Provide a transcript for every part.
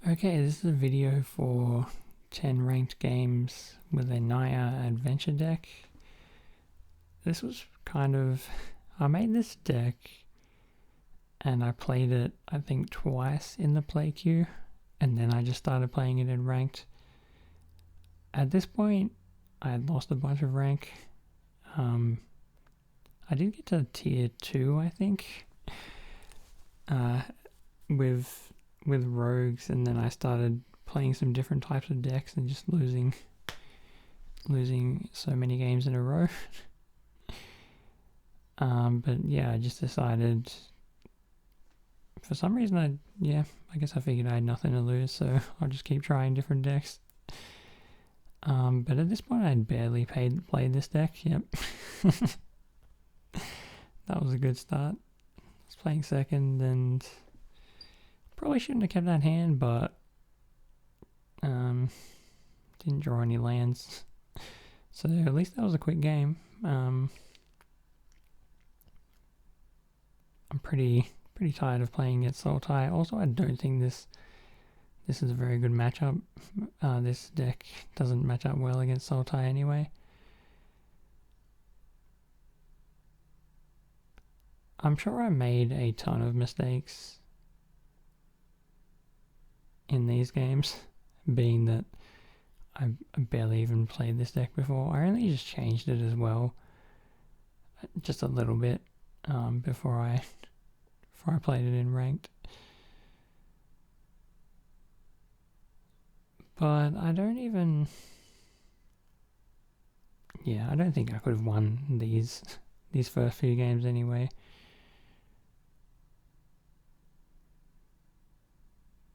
Okay, this is a video for 10 ranked games with a Naya adventure deck. This was I made this deck and I played it I think twice in the play queue, and then I just started playing it in ranked. At this point, I had lost a bunch of rank. I did get to tier 2, I think, with rogues, and then I started playing some different types of decks and just losing so many games in a row. But yeah, I just decided, for some reason, I guess I figured I had nothing to lose, so I'll just keep trying different decks. But at this point, I'd barely played this deck. Yep. That was a good start. I was playing second and probably shouldn't have kept that hand, but didn't draw any lands. So at least that was a quick game. I'm pretty tired of playing against Sultai. Also, I don't think this is a very good matchup. This deck doesn't match up well against Sultai anyway. I'm sure I made a ton of mistakes in these games, being that I barely even played this deck before. I only just changed it as well, just a little bit, before I played it in ranked. But I don't think I could have won these first few games anyway.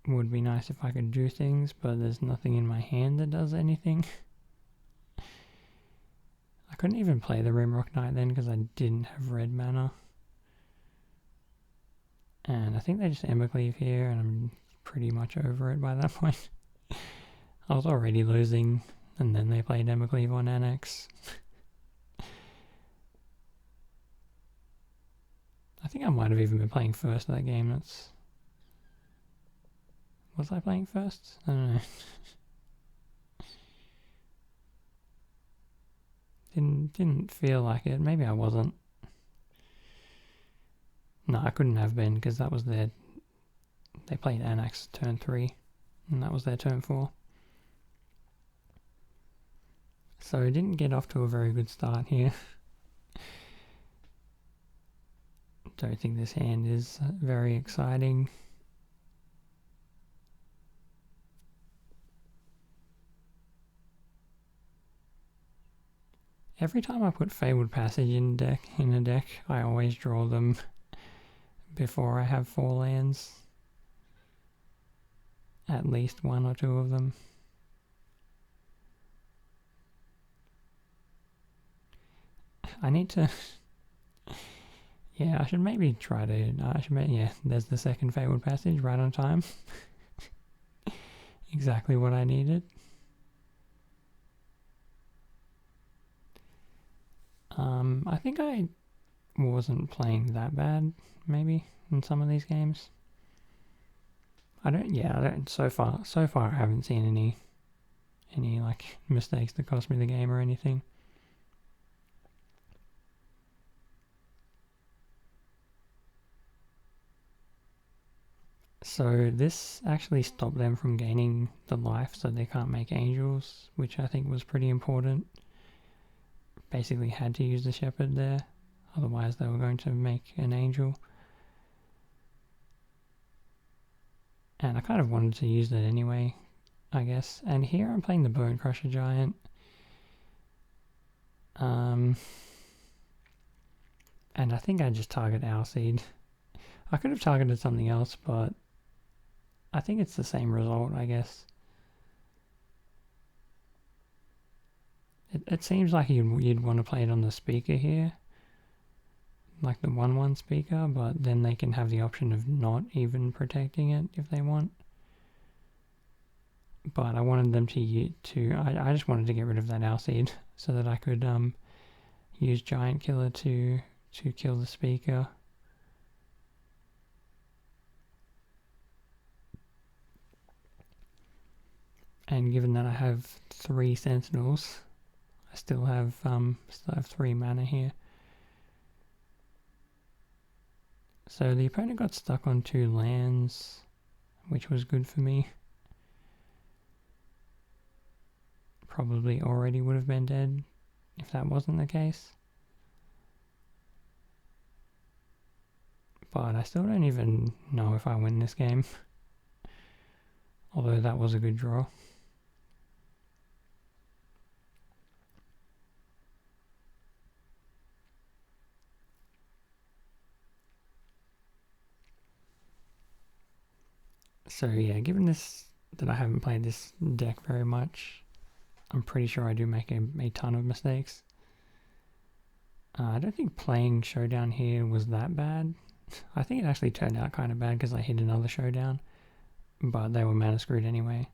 Would be nice if I could do things, but there's nothing in my hand that does anything. I couldn't even play the Rimrock Knight then because I didn't have red mana. And I think they just Embercleave here, and I'm pretty much over it by that point. I was already losing, and then they played Embercleave on Annex. I think I might have even been playing first that game. Was I playing first? I don't know. Didn't feel like it. Maybe I wasn't. No, I couldn't have been because that was they played Annex turn 3 and that was their turn 4. So it didn't get off to a very good start here. Don't think this hand is very exciting. Every time I put Fabled Passage in a deck, I always draw them before I have 4 lands. At least 1 or 2 of them. I need to... Yeah, I should maybe try to... there's the second Fabled Passage right on time. Exactly what I needed. I think I wasn't playing that bad, maybe, in some of these games. So far I haven't seen any like mistakes that cost me the game or anything. So this actually stopped them from gaining the life, so they can't make angels, which I think was pretty important. Basically had to use the shepherd there, otherwise they were going to make an angel. And I kind of wanted to use that anyway, I guess. And here I'm playing the Bone Crusher Giant. And I think I just target Alseed. I could have targeted something else, but I think it's the same result, I guess. It seems like you'd want to play it on the speaker here, like the 1/1 speaker, but then they can have the option of not even protecting it if they want. But I wanted them I just wanted to get rid of that Alseed so that I could use Giant Killer to kill the speaker. And given that I have 3 sentinels, I still have 3 mana here. So the opponent got stuck on 2 lands, which was good for me. Probably already would have been dead if that wasn't the case. But I still don't even know if I win this game. Although that was a good draw. So yeah, given that I haven't played this deck very much, I'm pretty sure I do make a ton of mistakes. I don't think playing Showdown here was that bad. I think it actually turned out kind of bad because I hit another Showdown, but they were mana screwed anyway.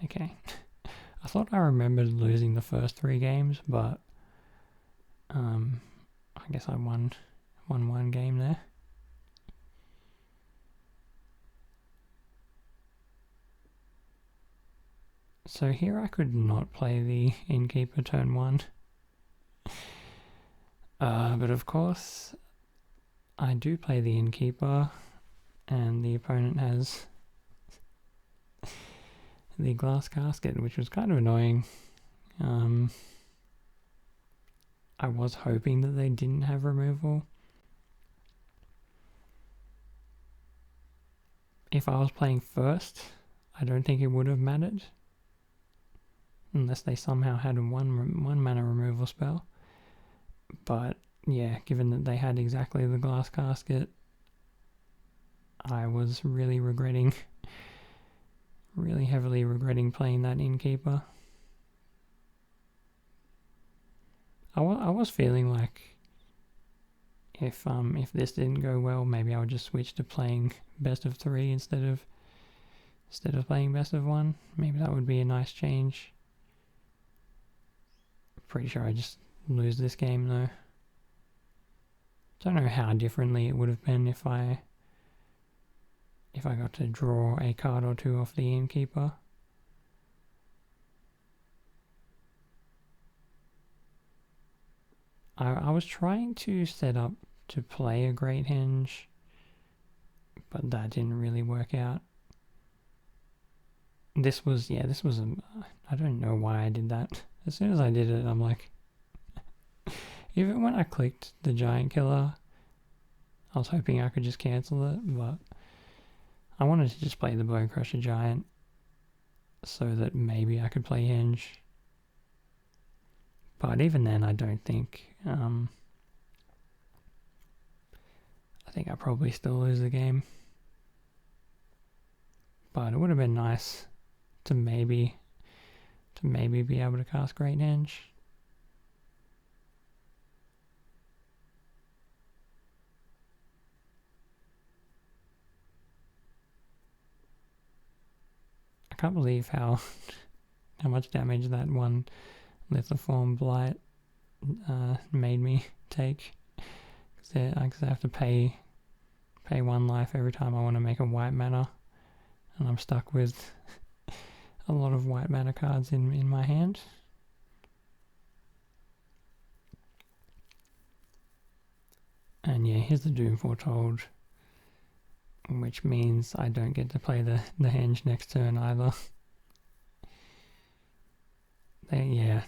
Okay. I thought I remembered losing the first 3 games, but I guess I won 1 game there. So here I could not play the Innkeeper turn 1. But of course, I do play the Innkeeper, and the opponent has the Glass Casket, which was kind of annoying. I was hoping that they didn't have removal. If I was playing first, I don't think it would have mattered. Unless they somehow had a one mana removal spell. But yeah, given that they had exactly the Glass Casket, I was really heavily regretting playing that Innkeeper. I was feeling like if this didn't go well, maybe I would just switch to playing best of 3 instead of playing best of 1. Maybe that would be a nice change. Pretty sure I just lose this game though. Don't know how differently it would have been if I got to draw a card or 2 off the Innkeeper. I was trying to set up to play a Great Henge, but that didn't really work out. This was I don't know why I did that. As soon as I did it, I'm like, even when I clicked the Giant Killer, I was hoping I could just cancel it, but I wanted to just play the Bone Crusher Giant so that maybe I could play Henge. But even then, I don't think, I think I probably still lose the game. But it would have been nice to maybe be able to cast Great Henge. I can't believe how much damage that one Lithoform Blight made me take. Because I have to pay 1 life every time I want to make a white mana, and I'm stuck with a lot of white mana cards in my hand. And yeah, here's the Doom Foretold, which means I don't get to play the Henge next turn either. Yeah.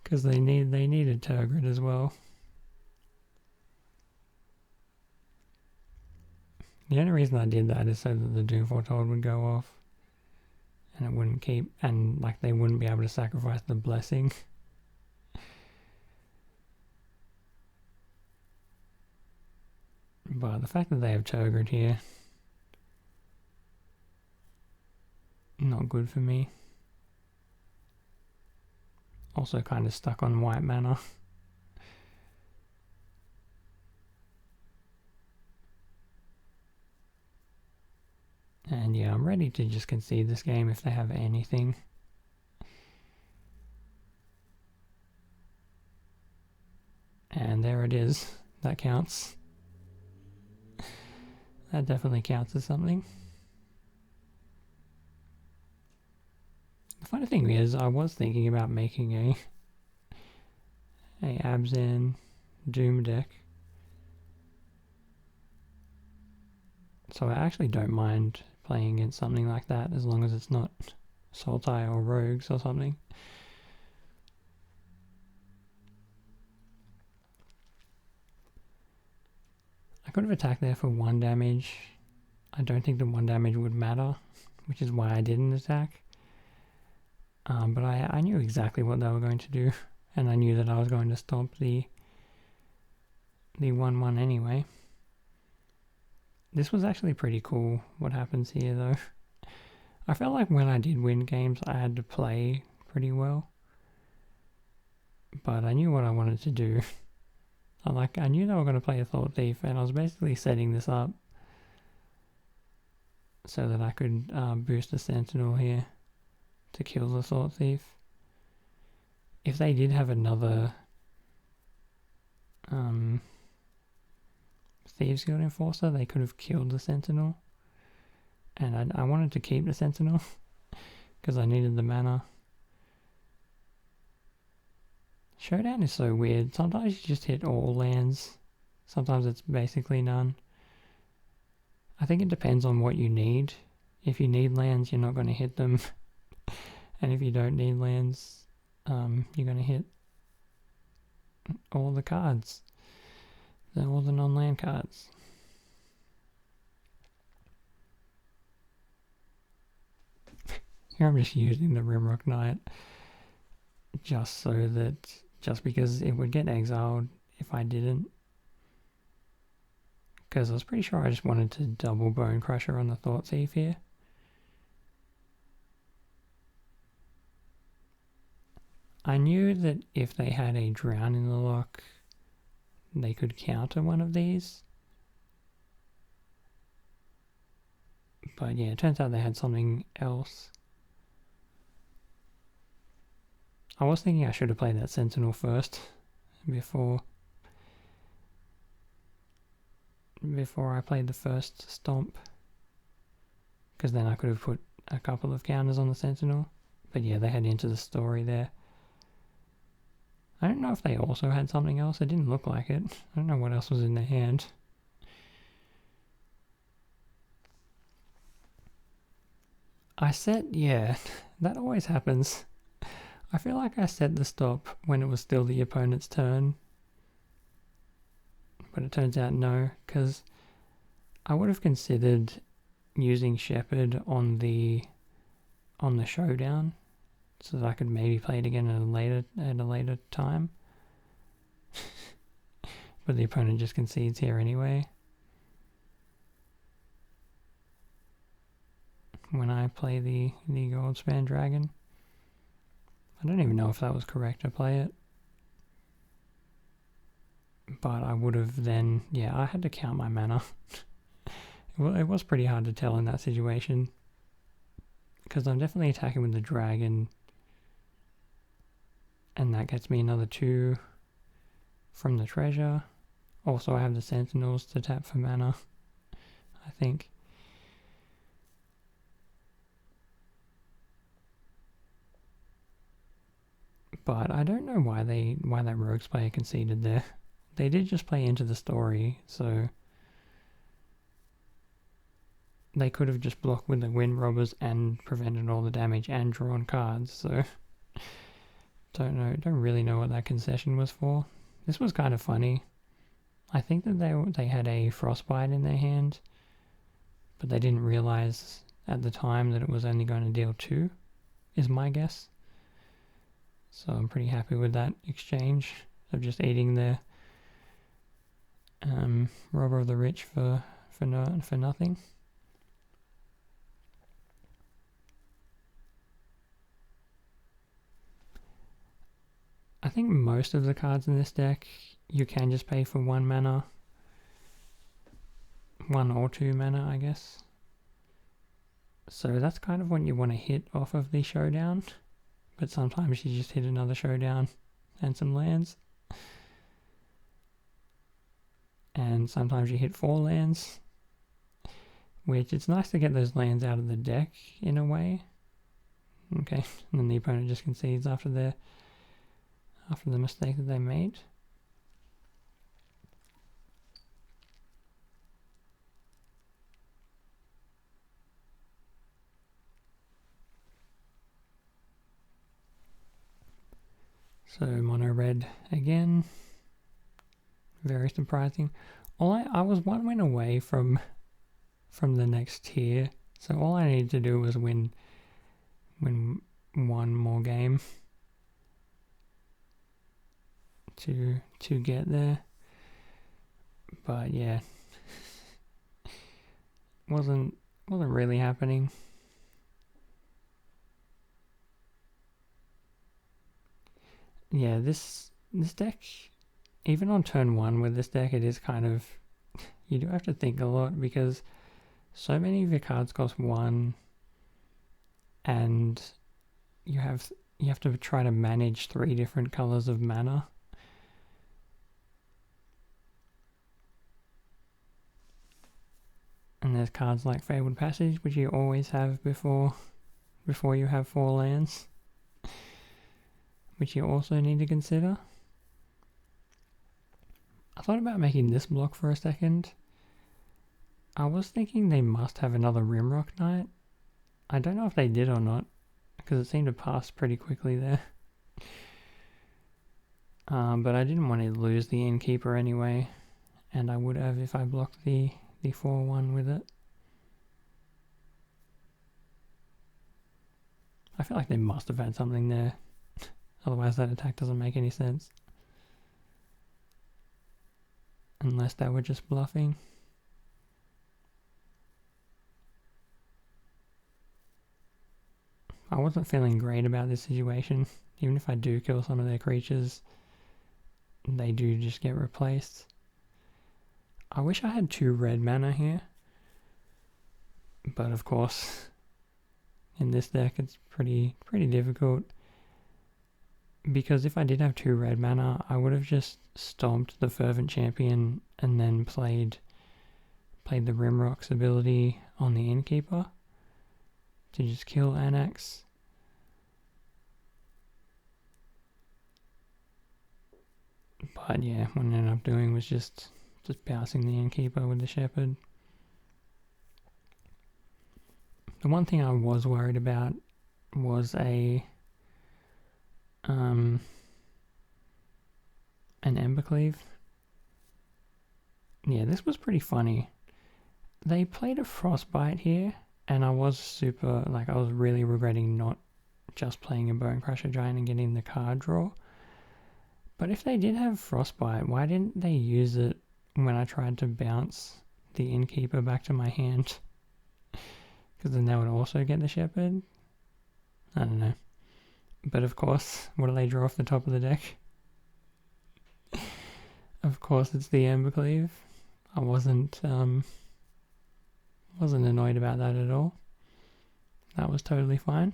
Because they needed Turgid as well. The only reason I did that is so that the Doom Foretold would go off, and it wouldn't keep, and like they wouldn't be able to sacrifice the Blessing. But the fact that they have Turgid here, not good for me. Also kind of stuck on white mana. And yeah, I'm ready to just concede this game if they have anything. And there it is. That counts. That definitely counts as something. funny thing is, I was thinking about making a Abzan Doom deck. So I actually don't mind playing against something like that as long as it's not Sultai or Rogues or something. I could have attacked there for 1 damage. I don't think the 1 damage would matter, which is why I didn't attack. But I knew exactly what they were going to do, and I knew that I was going to stomp the 1-1 anyway. This was actually pretty cool what happens here though. I felt like when I did win games I had to play pretty well. But I knew what I wanted to do. I knew they were going to play a Thought Thief, and I was basically setting this up so that I could boost the Sentinel here to kill the Thought Thief. If they did have another Thieves Guild Enforcer, they could have killed the Sentinel. And I wanted to keep the Sentinel because I needed the mana. Showdown is so weird. Sometimes you just hit all lands. Sometimes it's basically none. I think it depends on what you need. If you need lands, you're not going to hit them. And if you don't need lands, you're going to hit all the cards. All the non-land cards. Here I'm just using the Rimrock Knight just because it would get exiled if I didn't. Because I was pretty sure I just wanted to double Bone Crusher on the Thought Thief here. I knew that if they had a Drown in the lock, they could counter one of these. But yeah, it turns out they had something else. I was thinking I should have played that Sentinel first before I played the first Stomp. Because then I could have put a couple of counters on the Sentinel. But yeah, they had Into the Story there. I don't know if they also had something else. It didn't look like it. I don't know what else was in their hand. Yeah, that always happens. I feel like I set the stop when it was still the opponent's turn. But it turns out no, because I would have considered using Shepherd on the showdown, so that I could maybe play it again at a later time. But the opponent just concedes here anyway. When I play the Goldspan Dragon. I don't even know if that was correct to play it. But I would have then, yeah, I had to count my mana. It was pretty hard to tell in that situation. Because I'm definitely attacking with the dragon. And that gets me another 2 from the treasure. Also, I have the sentinels to tap for mana, I think. But I don't know why that rogues player conceded there. They did just play Into the Story, so they could have just blocked with the Wind Robbers and prevented all the damage and drawn cards, so don't really know what that concession was for. This was kind of funny. I think that they had a Frostbite in their hand, but they didn't realize at the time that it was only going to deal 2, is my guess. So I'm pretty happy with that exchange of just eating the Robber of the Rich for nothing. I think most of the cards in this deck you can just pay for 1 mana. 1 or 2 mana, I guess. So that's kind of what you want to hit off of the showdown. But sometimes you just hit another showdown and some lands. And sometimes you hit 4 lands. Which it's nice to get those lands out of the deck in a way. Okay, and then the opponent just concedes after the mistake that they made. So mono red again. Very surprising. I was 1 win away from the next tier, so all I needed to do was win one more game to get there. But yeah, wasn't really happening. Yeah, this deck, even on turn 1 with this deck, it is kind of, you do have to think a lot because so many of your cards cost 1 and you have to try to manage 3 different colors of mana. And there's cards like Fabled Passage, which you always have before you have 4 lands, which you also need to consider. I thought about making this block for a second. I was thinking they must have another Rimrock Knight. I don't know if they did or not, because it seemed to pass pretty quickly there. But I didn't want to lose the Innkeeper anyway, and I would have if I blocked the 4-1 with it. I feel like they must have had something there, otherwise that attack doesn't make any sense. Unless they were just bluffing. I wasn't feeling great about this situation. Even if I do kill some of their creatures, they do just get replaced. I wish I had 2 red mana here. But of course, in this deck it's pretty difficult. Because if I did have 2 red mana, I would have just stomped the Fervent Champion and then played the Rimrock's ability on the Innkeeper to just kill Anax. But yeah, what I ended up doing was just bouncing the Innkeeper with the Shepherd. The one thing I was worried about was an Embercleave. Yeah, this was pretty funny. They played a Frostbite here, and I was I was really regretting not just playing a Bone Crusher Giant and getting the card draw. But if they did have Frostbite, why didn't they use it when I tried to bounce the Innkeeper back to my hand? Because then they would also get the Shepherd? I don't know. But of course, what do they draw off the top of the deck? Of course it's the Embercleave. I wasn't annoyed about that at all. That was totally fine.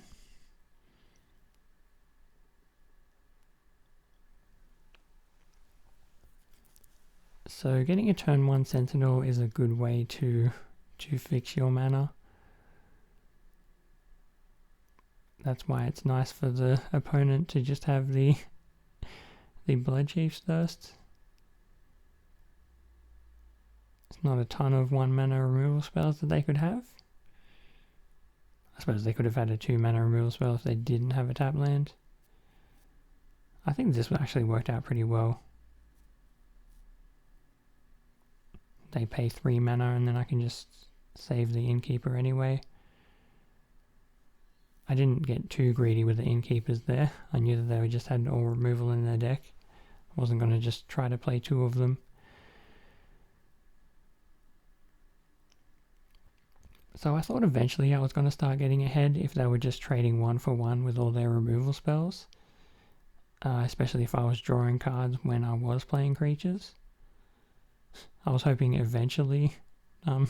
So getting a turn 1 Sentinel is a good way to fix your mana. That's why it's nice for the opponent to just have the Bloodchief's Thirst. It's not a ton of 1 mana removal spells that they could have. I suppose they could have had a 2 mana removal spell if they didn't have a tap land. I think this actually worked out pretty well. They pay 3 mana and then I can just save the Innkeeper anyway. I didn't get too greedy with the Innkeepers there. I knew that they just had all removal in their deck. I wasn't going to just try to play 2 of them. So I thought eventually I was going to start getting ahead if they were just trading 1 for 1 with all their removal spells. Especially if I was drawing cards when I was playing creatures. I was hoping eventually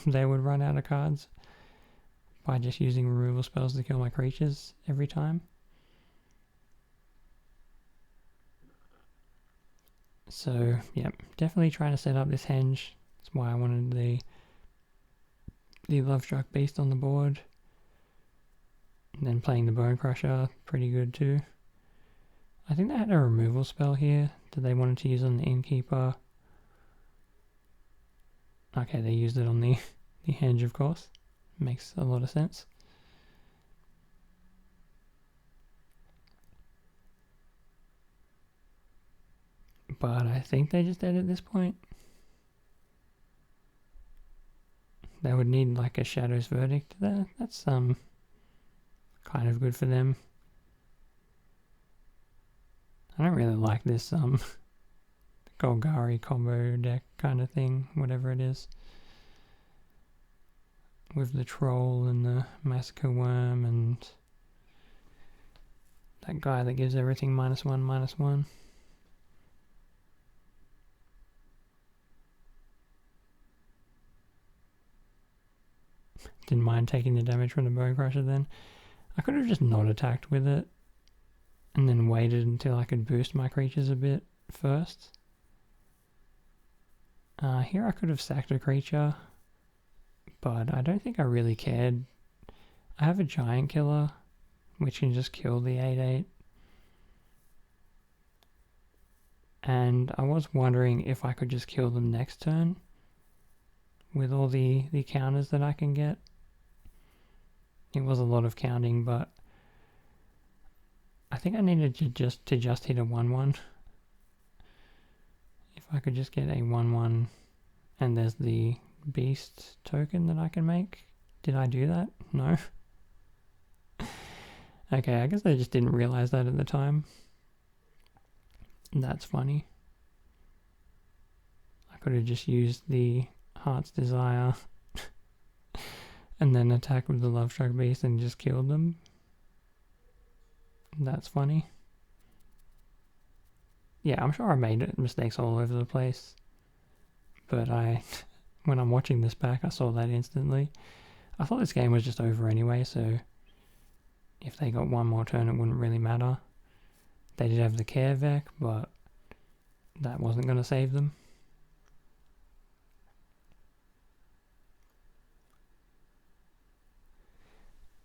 they would run out of cards by just using removal spells to kill my creatures every time. So, yeah, definitely trying to set up this henge. That's why I wanted the Lovestruck Beast on the board. And then playing the Bone Crusher, pretty good too. I think they had a removal spell here that they wanted to use on the Innkeeper. Okay, they used it on the Henge, of course. Makes a lot of sense. But I think they just dead at this point. They would need like a Shadow's Verdict. That's kind of good for them. I don't really like this Golgari combo deck kind of thing, whatever it is. With the Troll and the Massacre Worm and that guy that gives everything -1/-1. Didn't mind taking the damage from the Bone Crusher then. I could have just not attacked with it and then waited until I could boost my creatures a bit first. Here I could have sacked a creature, but I don't think I really cared. I have a Giant Killer, which can just kill the 8/8. And I was wondering if I could just kill them next turn with all the counters that I can get. It was a lot of counting, but I think I needed to just hit a 1/1. If I could just get a 1/1 and there's the beast token that I can make. Did I do that? No. Okay, I guess I just didn't realize that at the time. That's funny. I could have just used the Heart's Desire and then attacked with the Love Struck Beast and just killed them. That's funny. Yeah, I'm sure I made mistakes all over the place. But when I'm watching this back, I saw that instantly. I thought this game was just over anyway, so if they got one more turn, it wouldn't really matter. They did have the Kervek, but that wasn't going to save them.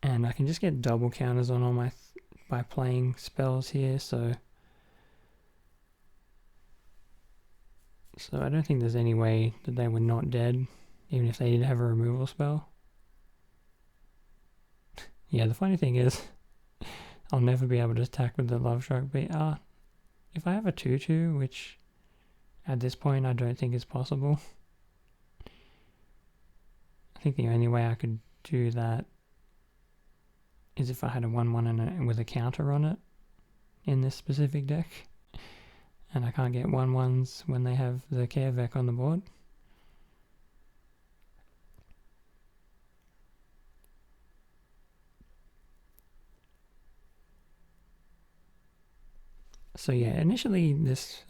And I can just get double counters on all my by playing spells here, so I don't think there's any way that they were not dead, even if they did have a removal spell. Yeah, the funny thing is, I'll never be able to attack with the Love Struck Beast. If I have a 2/2, which at this point I don't think is possible. I think the only way I could do that is if I had a 1/1 with a counter on it in this specific deck. And I can't get 1/1s when they have the Kervek on the board. So yeah, initially this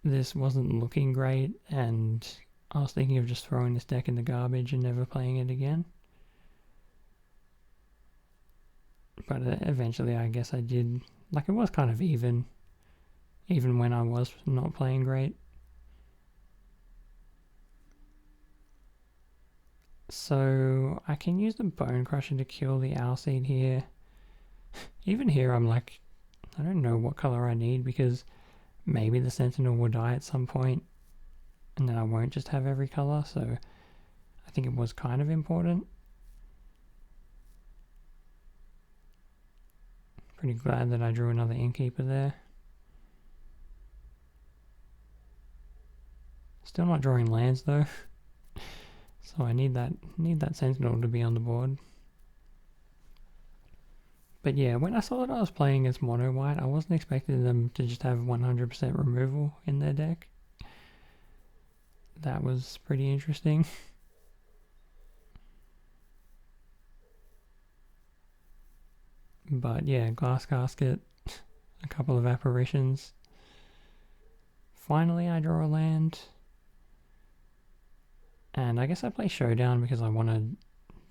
this wasn't looking great, and I was thinking of just throwing this deck in the garbage and never playing it again. But eventually I guess I did. Like, it was kind of even when I was not playing great. So I can use the Bone Crusher to kill the Owl Seed here. Even here I'm like, I don't know what color I need, because maybe the Sentinel will die at some point and then I won't just have every color, so I think it was kind of important. Pretty glad that I drew another Innkeeper there. Still not drawing lands though, so I need that Sentinel to be on the board. But yeah, when I saw that I was playing against mono white, I wasn't expecting them to just have 100% removal in their deck. That was pretty interesting. But yeah, Glass Casket, a couple of Apparitions. Finally I draw a land. And I guess I play Showdown because I want to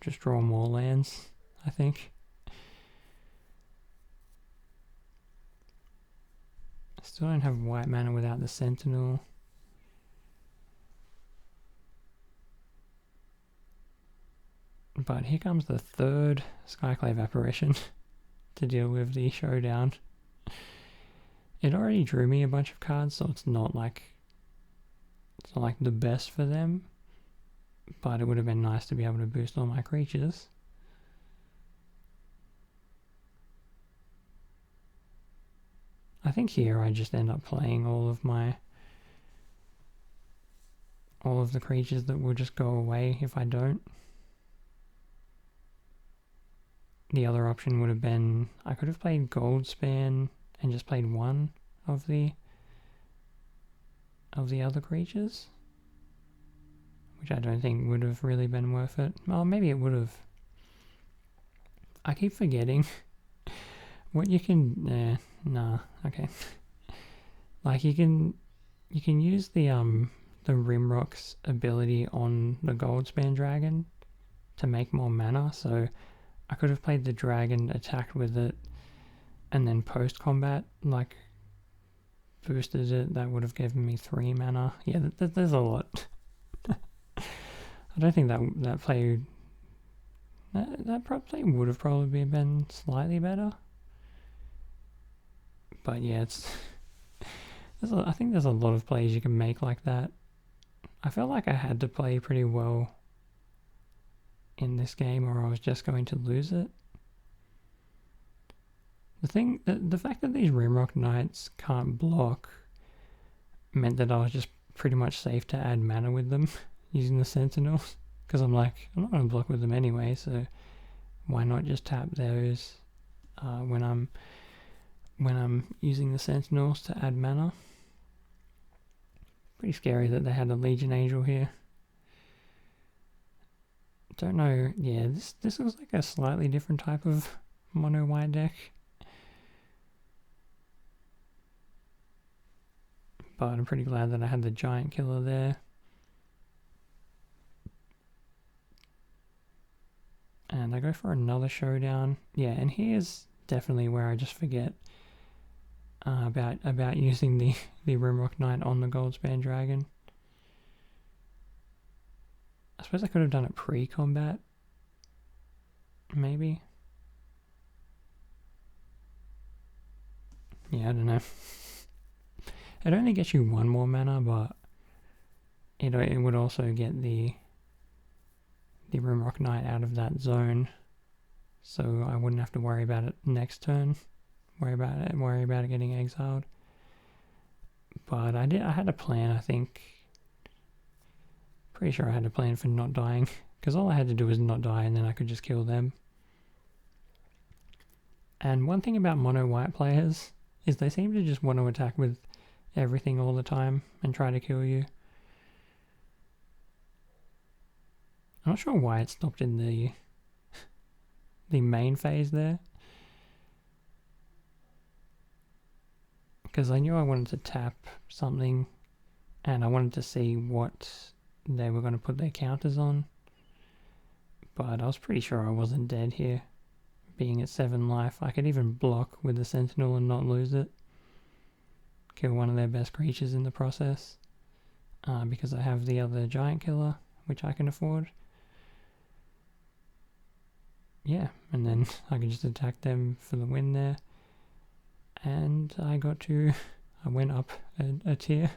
just draw more lands, I think. I still don't have white mana without the Sentinel. But here comes the third Skyclave apparition to deal with the showdown. It already drew me a bunch of cards, so it's not like the best for them. But it would have been nice to be able to boost all my creatures. I think here I just end up playing all of the creatures that will just go away if I don't. The other option would have been I could have played Goldspan and just played one of the other creatures, which I don't think would have really been worth it. Well, maybe it would have. I keep forgetting what you can. Okay. Like you can use the Rimrock's ability on the Goldspan dragon to make more mana. So I could have played the dragon, attacked with it, and then post combat like boosted it. That would have given me 3 mana. Yeah, there's a lot. I don't think that play that probably would have probably been slightly better. But yeah, I think there's a lot of plays you can make like that. I felt like I had to play pretty well in this game or I was just going to lose it. The fact that these Rimrock Knights can't block meant that I was just pretty much safe to add mana with them using the Sentinels, because I'm not going to block with them anyway, so why not just tap those when I'm using the Sentinels to add mana. Pretty scary that they had a Legion Angel here. Don't know, yeah, this looks like a slightly different type of mono white deck. But I'm pretty glad that I had the Giant Killer there. And I go for another showdown. Yeah, and here's definitely where I just forget about using the Rimrock Knight on the Goldspan Dragon. I suppose I could have done it pre-combat. Maybe. Yeah, I don't know. It only gets you 1 more mana, but it would also get the Rimrock Knight out of that zone, so I wouldn't have to worry about it next turn. Worry about it getting exiled. But I had a plan, I think. Pretty sure I had a plan for not dying, because all I had to do was not die and then I could just kill them. And one thing about mono white players is they seem to just want to attack with everything all the time and try to kill you. I'm not sure why it stopped in the main phase there, because I knew I wanted to tap something and I wanted to see what they were going to put their counters on, but I was pretty sure I wasn't dead here. Being at 7 life, I could even block with the Sentinel and not lose it. Kill one of their best creatures in the process, because I have the other Giant Killer, which I can afford. Yeah, and then I can just attack them for the win there. And I went up a tier.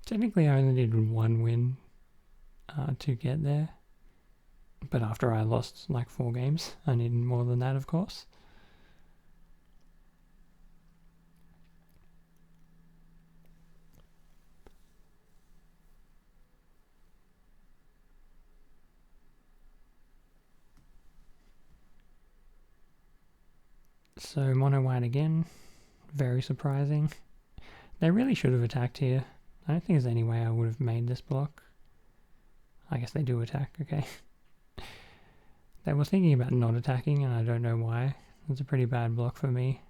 Technically I only needed 1 win to get there. But after I lost like 4 games, I needed more than that, of course. So mono white again, very surprising. They really should have attacked here. I don't think there's any way I would have made this block. I guess they do attack, okay. They were thinking about not attacking and I don't know why. It's a pretty bad block for me.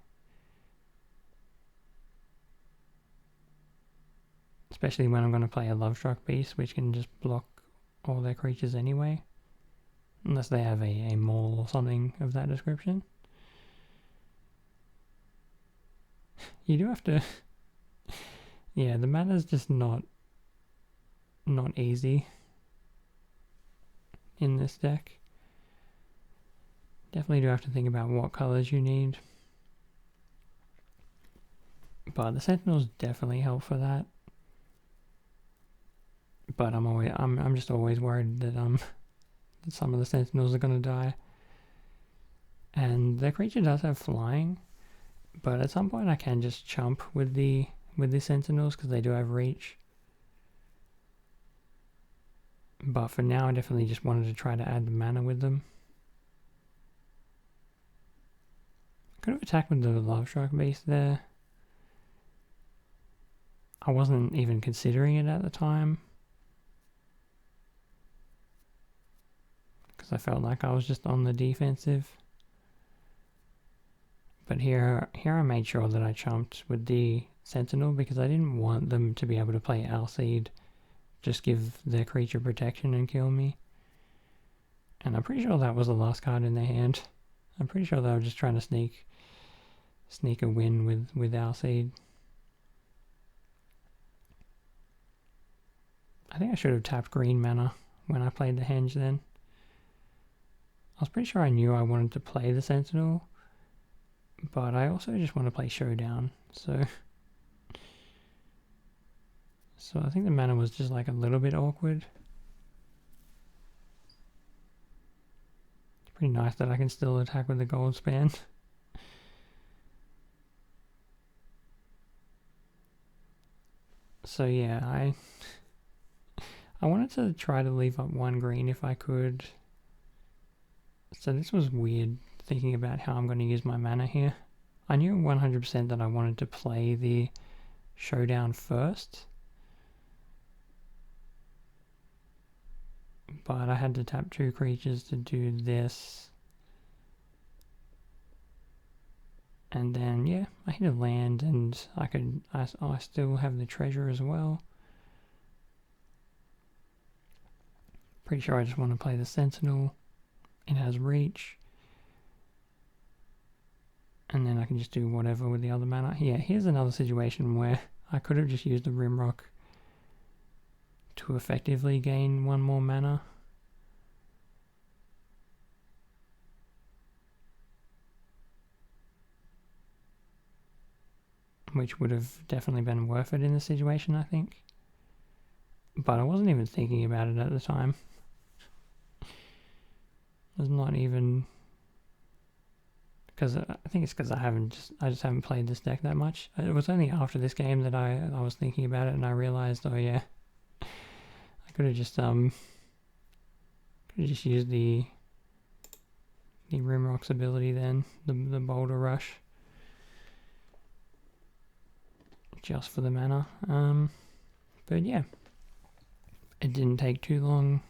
Especially when I'm going to play a Lovestruck Beast, which can just block all their creatures anyway. Unless they have a maul or something of that description. You do have to... Yeah, the mana's just not easy in this deck. Definitely do have to think about what colors you need. But the Sentinels definitely help for that. But I'm just always worried that that some of the Sentinels are gonna die. And the creature does have flying, but at some point I can just chump with the Sentinels because they do have reach. But for now I definitely just wanted to try to add the mana with them. Could have attacked with the Love Strike Beast there. I wasn't even considering it at the time, because I felt like I was just on the defensive. But here I made sure that I chumped with the Sentinel because I didn't want them to be able to play Alseed, just give their creature protection and kill me. And I'm pretty sure that was the last card in their hand. I'm pretty sure they were just trying to sneak a win with Alseed. I think I should have tapped green mana when I played the Henge then. I was pretty sure I knew I wanted to play the Sentinel, but I also just want to play Showdown, so I think the mana was just like a little bit awkward. It's pretty nice that I can still attack with the gold span. So yeah, I wanted to try to leave up one green if I could. So this was weird, thinking about how I'm going to use my mana here. I knew 100% that I wanted to play the Showdown first, but I had to tap 2 creatures to do this. And then yeah, I hit a land and I still have the treasure as well. Pretty sure I just want to play the Sentinel. It has reach. And then I can just do whatever with the other mana. Yeah, here's another situation where I could have just used the Rimrock to effectively gain 1 more mana. Which would have definitely been worth it in this situation, I think. But I wasn't even thinking about it at the time. I was not even... because I think it's because I just haven't played this deck that much. It was only after this game that I was thinking about it and I realized, oh yeah, I could have just used the Rimrock's ability then, the Boulder Rush, just for the mana. But yeah, it didn't take too long.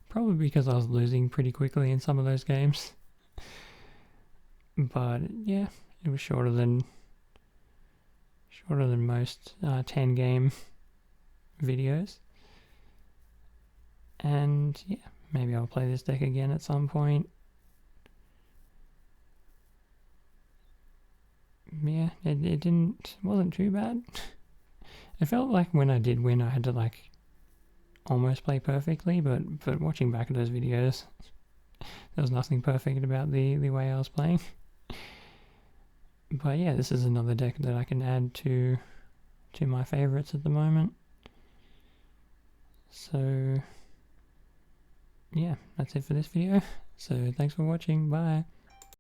Probably because I was losing pretty quickly in some of those games. But yeah, it was shorter than most 10 game videos. And yeah, maybe I'll play this deck again at some point. Yeah, it wasn't too bad. It felt like when I did win I had to like almost play perfectly, but watching back at those videos, there was nothing perfect about the way I was playing. But yeah, this is another deck that I can add to my favorites at the moment. So yeah, that's it for this video. So thanks for watching. Bye.